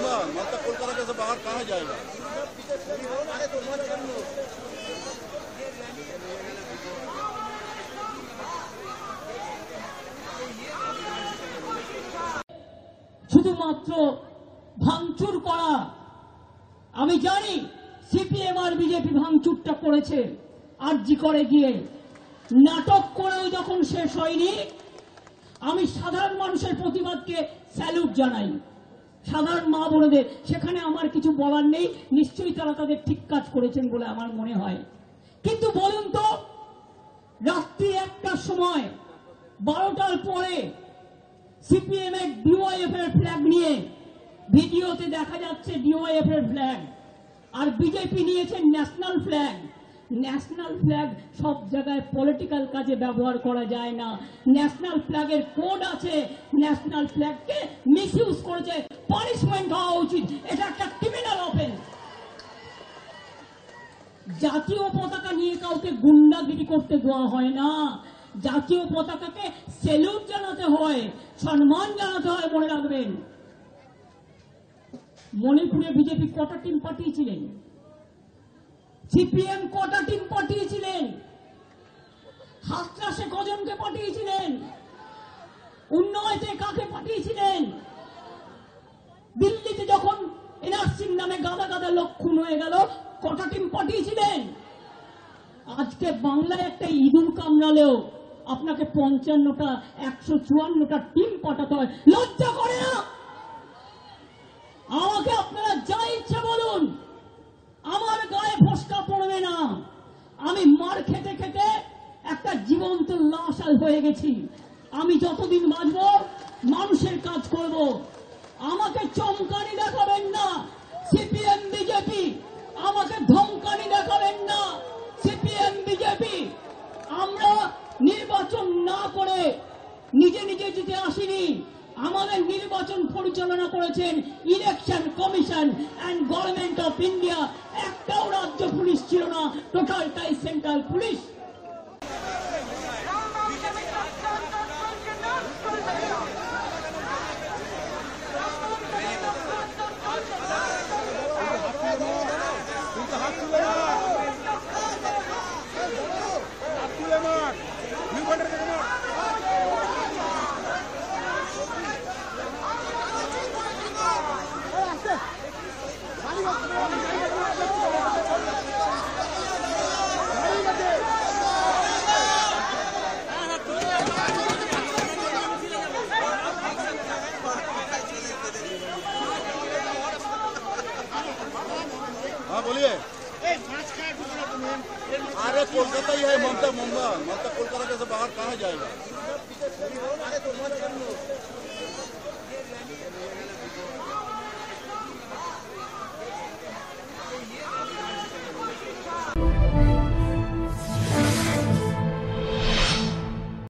मुंबा, ममता कोलकाता से बाहर कहाँ जाएगा? শুধুমাত্র ভাঙচুর করা। আমি জানি সিপিএম আর বিজেপি ভাঙচুরটা করেছে আরজি করে গিয়ে, নাটক করেও যখন শেষ হয়নি। আমি সাধারণ মানুষের প্রতিবাদকে স্যালুট জানাই, সাধারণ মা বোনেদের, সেখানে আমার কিছু বলার নেই, নিশ্চয়ই তারা তাদের ঠিক কাজ করেছেন বলে আমার মনে হয়। কিন্তু বলুন তো, রাত্রি 1টার সময় 12টার পরে সিপিএম এর ডিওয়াইএফ এর ফ্ল্যাগ নিয়ে ভিডিওতে দেখা যাচ্ছে ডিওয়াইএফ এর ফ্ল্যাগ, আর বিজেপি নিয়েছে ন্যাশনাল ফ্ল্যাগ। ন্যাশনাল ফ্ল্যাগ সব জায়গায় পলিটিক্যাল কাজে ব্যবহার করা যায় না। ন্যাশনাল ফ্ল্যাগের কোড আছে, ন্যাশনাল ফ্ল্যাগকে মিসইউজ করেছে, পানিশমেন্ট হওয়া উচিত, এটা একটা ক্রিমিনাল অফেন্স। জাতীয় পতাকা নিয়ে কাউকে গুন্ডাগিরি করতে দেওয়া হয় না, জাতীয় পতাকাকে স্যালুট জানাতে হয়, সম্মান জানাতে হয়, মনে রাখবেন। মণিপুরে বিজেপি কটা টিম পাঠিয়েছিলেন? সিপিএম কটা টিম পাঠিয়েছিলেন? হাতরাসে কজনকে পাঠিয়েছিলেন? উন্নয়তে কাকে পাঠিয়েছিলেন? দিল্লিতে যখন এনআরসির নামে গাদা গাদা লোক খুন হয়ে গেল, কটা টিম পাঠিয়েছিলেন? আজকে বাংলায় একটা ইঁদুর কামড়ালেও আপনাকে 55টা 154টা টিম পাঠাতে হয়। লজ্জা করে না? আমাকে আপনারা যা ইচ্ছে বলুন, আমার গায়ে ফসকা পড়বে না। আমি মার খেতে খেতে একটা জীবন্ত লাশ হয়ে গেছি। আমি যতদিন বাঁচব মানুষের কাজ করব। আমাকে চমকানি দেখাবেন না সিপিএম বিজেপি, আমাকে ধমকানি দেখাবেন না সিপিএম বিজেপি। আমরা নির্বাচন না করে নিজে নিজে জিতে আসিনি, আমাদের নির্বাচন পরিচালনা করেছেন election commission and government of India. একটাও রাজ্য পুলিশ ছিল না, টোটালটাই সেন্ট্রাল পুলিশ। हाँ बोलिए। अरे कोलकाता ही है ममता मुंबा, ममता कोलकाता से बाहर कहाँ जाएगा?